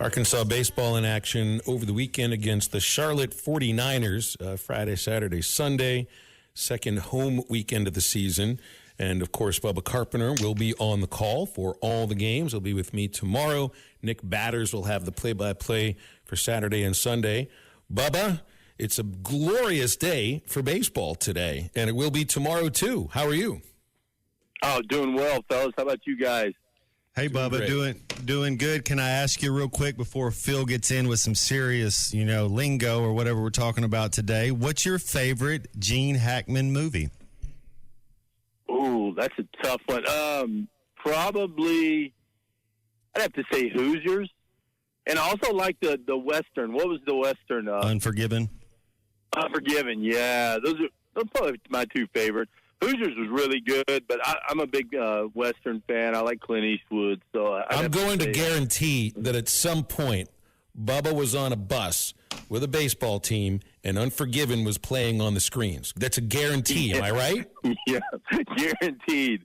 Arkansas baseball in action over the weekend against the Charlotte 49ers, Friday, Saturday, Sunday, second home weekend of the season. And, of course, Bubba Carpenter will be on the call for all the games. He'll be with me tomorrow. Nick Batters will have the play-by-play for Saturday and Sunday. Bubba, it's a glorious day for baseball today, and it will be tomorrow, too. How are you? Oh, doing well, fellas. How about you guys? Hey, Bubba, doing good. Can I ask you real quick before Phil gets in with some serious, lingo or whatever we're talking about today? What's your favorite Gene Hackman movie? Ooh, that's a tough one. Probably, I'd have to say Hoosiers. And I also like the Western. What was the Western? Unforgiven. Unforgiven, yeah. Those are probably my two favorites. Hoosiers was really good, but I'm a big Western fan. I like Clint Eastwood. So I'm going to guarantee that at some point, Bubba was on a bus with a baseball team and Unforgiven was playing on the screens. That's a guarantee, am I right? Yeah, guaranteed.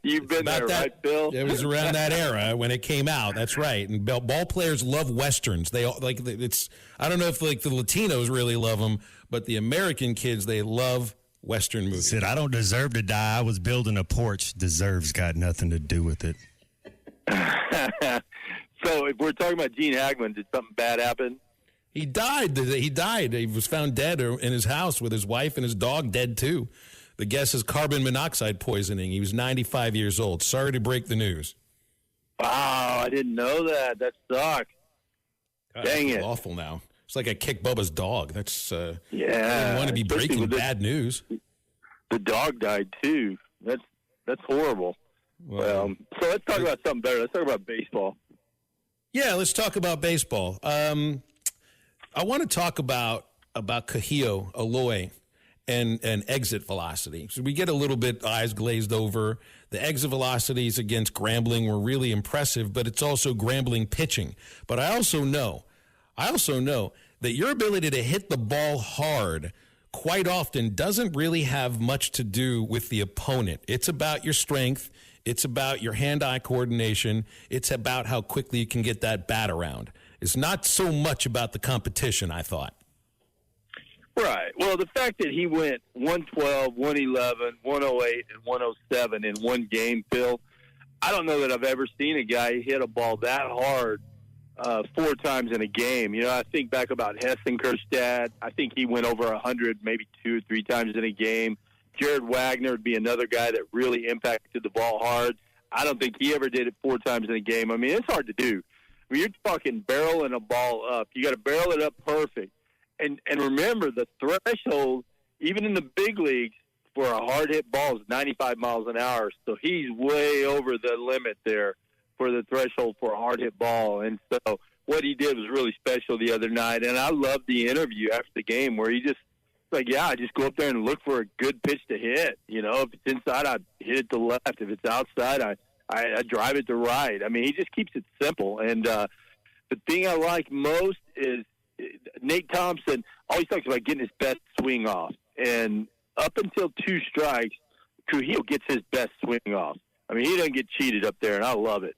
You've been there, right, Phil? It was around that era when it came out. That's right. And ball players love Westerns. They all, it's. I don't know if the Latinos really love them, but the American kids, they love Western movies. Said, I don't deserve to die. I was building a porch. Deserves got nothing to do with it. So if we're talking about Gene Hackman, did something bad happen? He died. He was found dead in his house with his wife and his dog dead, too. The guess is carbon monoxide poisoning. He was 95 years old. Sorry to break the news. Wow, I didn't know that. That sucks. God, dang it. Awful now. It's like I kicked Bubba's dog. That's I didn't want to be breaking bad news. The dog died, too. That's horrible. Well, so let's talk about something better. Let's talk about baseball. Yeah, let's talk about baseball. I want to talk about Kuhio Aloy and exit velocity. So we get a little bit eyes glazed over. The exit velocities against Grambling were really impressive, but it's also Grambling pitching. But I also know that your ability to hit the ball hard quite often doesn't really have much to do with the opponent. It's about your strength. It's about your hand-eye coordination. It's about how quickly you can get that bat around. It's not so much about the competition, I thought. Right. Well, the fact that he went 112, 111, 108, and 107 in one game, Phil, I don't know that I've ever seen a guy hit a ball that hard 4 times in a game. I think back about Hessenkerstad. I think he went over 100 maybe 2 or 3 times in a game. Jared Wagner would be another guy that really impacted the ball hard. I don't think he ever did it 4 times in a game. I mean, it's hard to do. I mean, you're talking barreling a ball up. You got to barrel it up perfect. And remember, the threshold, even in the big leagues, for a hard-hit ball is 95 miles an hour. So he's way over the limit there for the threshold for a hard-hit ball. And so what he did was really special the other night. And I loved the interview after the game where he just, I just go up there and look for a good pitch to hit. If it's inside, I hit it to left. If it's outside, I drive it to right. I mean, he just keeps it simple. And the thing I like most is Nate Thompson always talks about getting his best swing off. And up until 2 strikes, Kuhio gets his best swing off. I mean, he doesn't get cheated up there, and I love it.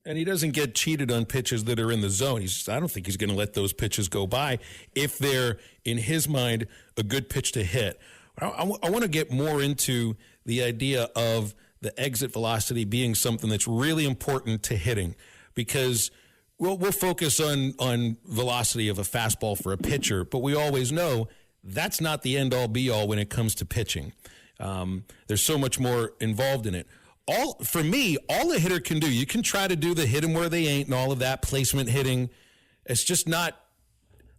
And he doesn't get cheated on pitches that are in the zone. I don't think he's going to let those pitches go by if they're, in his mind, a good pitch to hit. I want to get more into the idea of the exit velocity being something that's really important to hitting because we'll focus on velocity of a fastball for a pitcher, but we always know that's not the end-all, be-all when it comes to pitching. There's so much more involved in it. For me, all a hitter can do, you can try to do the hit them where they ain't and all of that placement hitting. It's just not.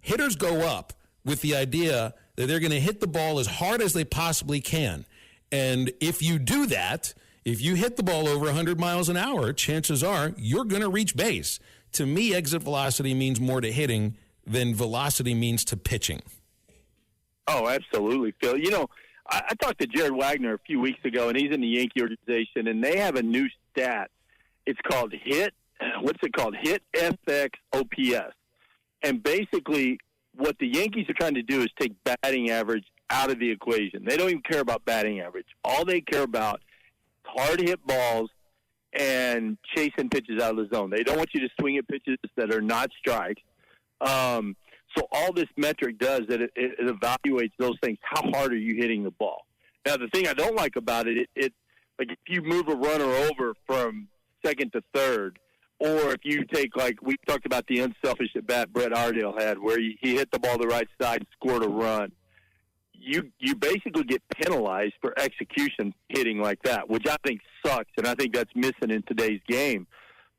Hitters go up with the idea that they're going to hit the ball as hard as they possibly can. And if you do that, if you hit the ball over 100 miles an hour, chances are you're going to reach base. To me, exit velocity means more to hitting than velocity means to pitching. Oh, absolutely, Phil. I talked to Jared Wagner a few weeks ago, and he's in the Yankee organization, and they have a new stat. It's called HIT. What's it called? HIT FX OPS. And basically, what the Yankees are trying to do is take batting average out of the equation. They don't even care about batting average. All they care about is hard hit balls and chasing pitches out of the zone. They don't want you to swing at pitches that are not strikes. So all this metric does is it evaluates those things. How hard are you hitting the ball? Now, the thing I don't like about it like if you move a runner over from second to third, or if you take, like we talked about the unselfish at bat Brett Ardale had, where he hit the ball the right side and scored a run, you basically get penalized for execution hitting like that, which I think sucks, and I think that's missing in today's game.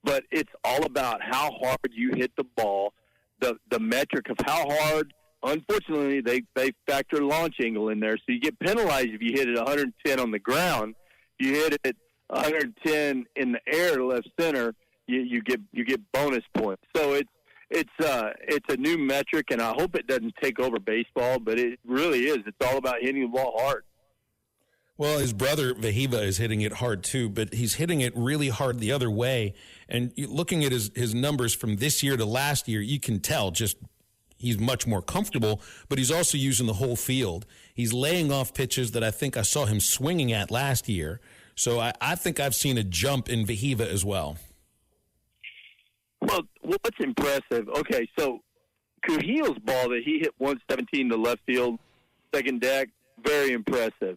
But it's all about how hard you hit the ball, the metric of how hard. Unfortunately, they factor launch angle in there, so you get penalized if you hit it 110 on the ground. You hit it 110 in the air to left center, you get bonus points. So it's a new metric, and I hope it doesn't take over baseball, but it really is. It's all about hitting the ball hard. Well, his brother Vahiva is hitting it hard too, but he's hitting it really hard the other way. And looking at his numbers from this year to last year, you can tell just he's much more comfortable, but he's also using the whole field. He's laying off pitches that I think I saw him swinging at last year. So I think I've seen a jump in Vahiva as well. Well, what's impressive, okay, so Kuhio's ball that he hit 117 to left field, second deck, very impressive.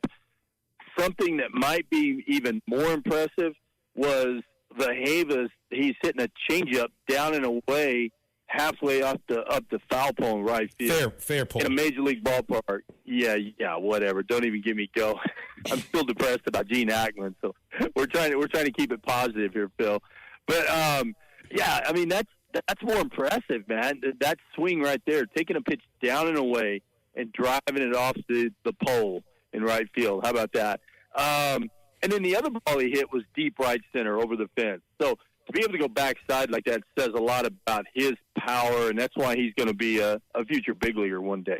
Something that might be even more impressive was Vahiva's, he's hitting a changeup down and away halfway up the foul pole in right field. Fair pole. In a major league ballpark. Yeah, whatever. Don't even get me go. I'm still depressed about Gene Hackman, so we're trying to keep it positive here, Phil. But yeah, I mean that's more impressive, man. That swing right there, taking a pitch down and away and driving it off the pole in right field. How about that? And then the other ball he hit was deep right center over the fence. So to be able to go backside like that says a lot about his power, and that's why he's going to be a future big leaguer one day.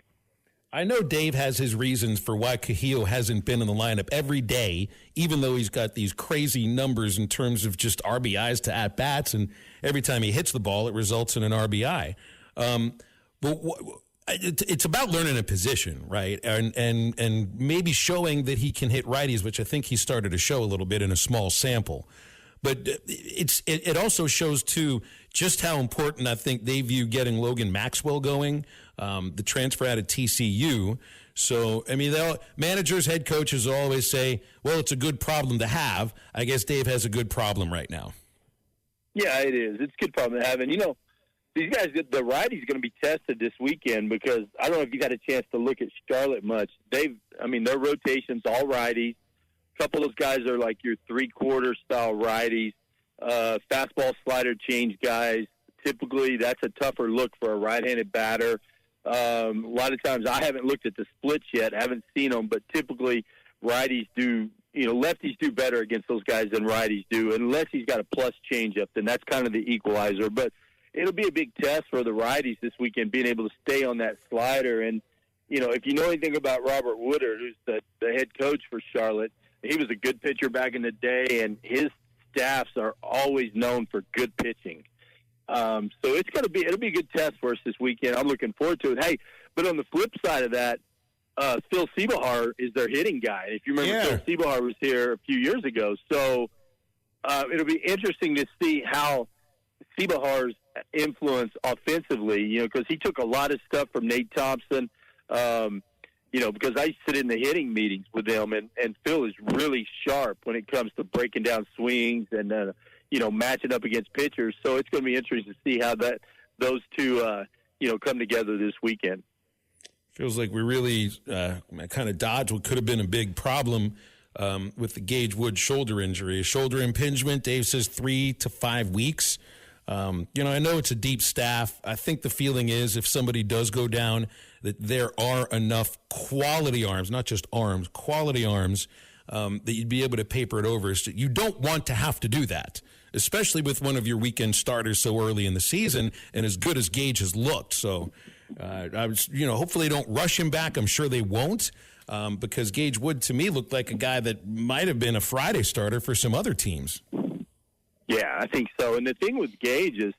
I know Dave has his reasons for why Kuhio hasn't been in the lineup every day, even though he's got these crazy numbers in terms of just RBIs to at-bats, and every time he hits the ball, it results in an RBI. But it's about learning a position, right? And maybe showing that he can hit righties, which I think he started to show a little bit in a small sample. But it also shows, too, just how important I think they view getting Logan Maxwell going, the transfer out of TCU. So, I mean, managers, head coaches always say, well, it's a good problem to have. I guess Dave has a good problem right now. Yeah, it is. It's a good problem to have. And, you know, these guys, the righties going to be tested this weekend because I don't know if you got a chance to look at Charlotte much. Their rotation's all righties. A couple of those guys are like your three-quarter style righties, fastball slider change guys. Typically, that's a tougher look for a right-handed batter. A lot of times, I haven't looked at the splits yet, haven't seen them, but typically righties do, lefties do better against those guys than righties do, unless he's got a plus changeup, then that's kind of the equalizer. But it'll be a big test for the righties this weekend, being able to stay on that slider. And, if you know anything about Robert Woodard, who's the head coach for Charlotte, he was a good pitcher back in the day, and his staffs are always known for good pitching. So it'll be a good test for us this weekend. I'm looking forward to it. Hey, but on the flip side of that, Phil Seebahar is their hitting guy. If you remember, Phil Seebahar was here a few years ago. So it'll be interesting to see how Seebahar's influence offensively, because he took a lot of stuff from Nate Thompson, because I sit in the hitting meetings with them, and Phil is really sharp when it comes to breaking down swings and, matching up against pitchers. So it's going to be interesting to see how those two, come together this weekend. Feels like we really kind of dodged what could have been a big problem with the Gage Wood shoulder injury. A shoulder impingement, Dave says 3 to 5 weeks. I know it's a deep staff. I think the feeling is if somebody does go down, that there are enough quality arms, not just arms, quality arms, that you'd be able to paper it over. So you don't want to have to do that, especially with one of your weekend starters so early in the season and as good as Gage has looked. So hopefully they don't rush him back. I'm sure they won't, because Gage Wood, to me, looked like a guy that might have been a Friday starter for some other teams. Yeah, I think so. And the thing with Gage is,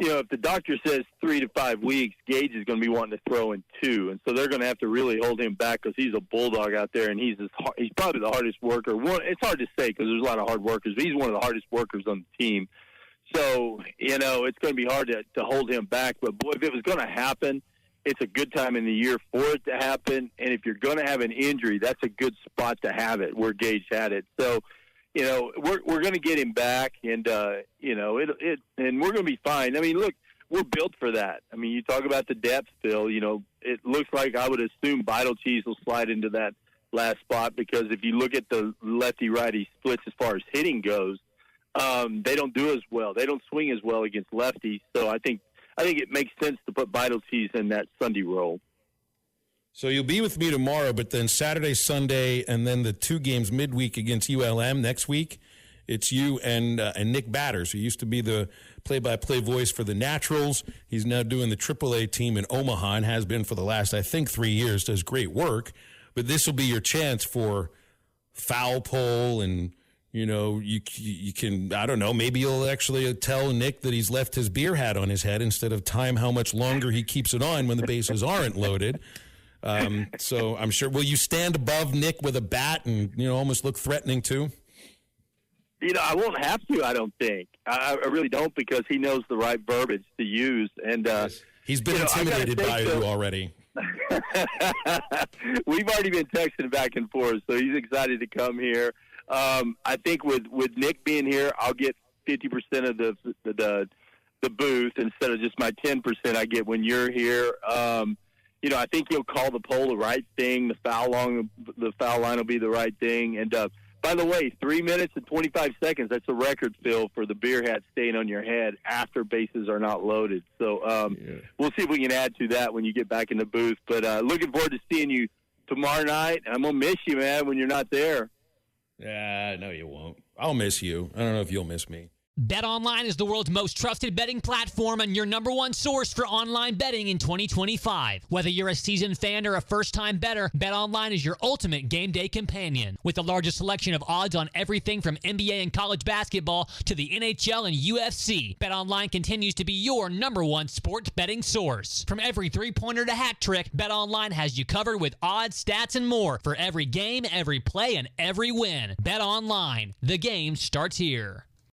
if the doctor says 3 to 5 weeks, Gage is going to be wanting to throw in 2. And so they're going to have to really hold him back because he's a bulldog out there, and he's probably the hardest worker. It's hard to say because there's a lot of hard workers, but he's one of the hardest workers on the team. So, it's going to be hard to hold him back. But, boy, if it was going to happen, it's a good time in the year for it to happen. And if you're going to have an injury, that's a good spot to have it where Gage had it. So, we're going to get him back, and, and we're going to be fine. I mean, look, we're built for that. I mean, you talk about the depth, Phil. It looks like I would assume Vital Cheese will slide into that last spot because if you look at the lefty-righty splits as far as hitting goes, they don't do as well. They don't swing as well against lefties. So I think it makes sense to put Vital Cheese in that Sunday role. So you'll be with me tomorrow, but then Saturday, Sunday, and then the 2 games midweek against ULM next week, it's you and Nick Batters, who used to be the play-by-play voice for the Naturals. He's now doing the AAA team in Omaha and has been for the last, I think, 3 years. Does great work. But this will be your chance for foul pole and, you can, I don't know, maybe you'll actually tell Nick that he's left his beer hat on his head instead of time how much longer he keeps it on when the bases aren't loaded. So I'm sure, will you stand above Nick with a bat and, almost look threatening too? I won't have to, I don't think. I really don't because he knows the right verbiage to use. And he's been intimidated by you already. We've already been texting back and forth, so he's excited to come here. I think with Nick being here, I'll get 50% of the booth instead of just my 10% I get when you're here. I think he'll call the pole the right thing. The foul line will be the right thing. And by the way, 3 minutes and 25 seconds, that's a record, Phil, for the beer hat staying on your head after bases are not loaded. So we'll see if we can add to that when you get back in the booth. But looking forward to seeing you tomorrow night. I'm going to miss you, man, when you're not there. Yeah, no, you won't. I'll miss you. I don't know if you'll miss me. BetOnline is the world's most trusted betting platform and your number one source for online betting in 2025. Whether you're a seasoned fan or a first-time bettor, BetOnline is your ultimate game day companion. With the largest selection of odds on everything from NBA and college basketball to the NHL and UFC, BetOnline continues to be your number one sports betting source. From every three-pointer to hat trick, BetOnline has you covered with odds, stats, and more for every game, every play, and every win. BetOnline, the game starts here.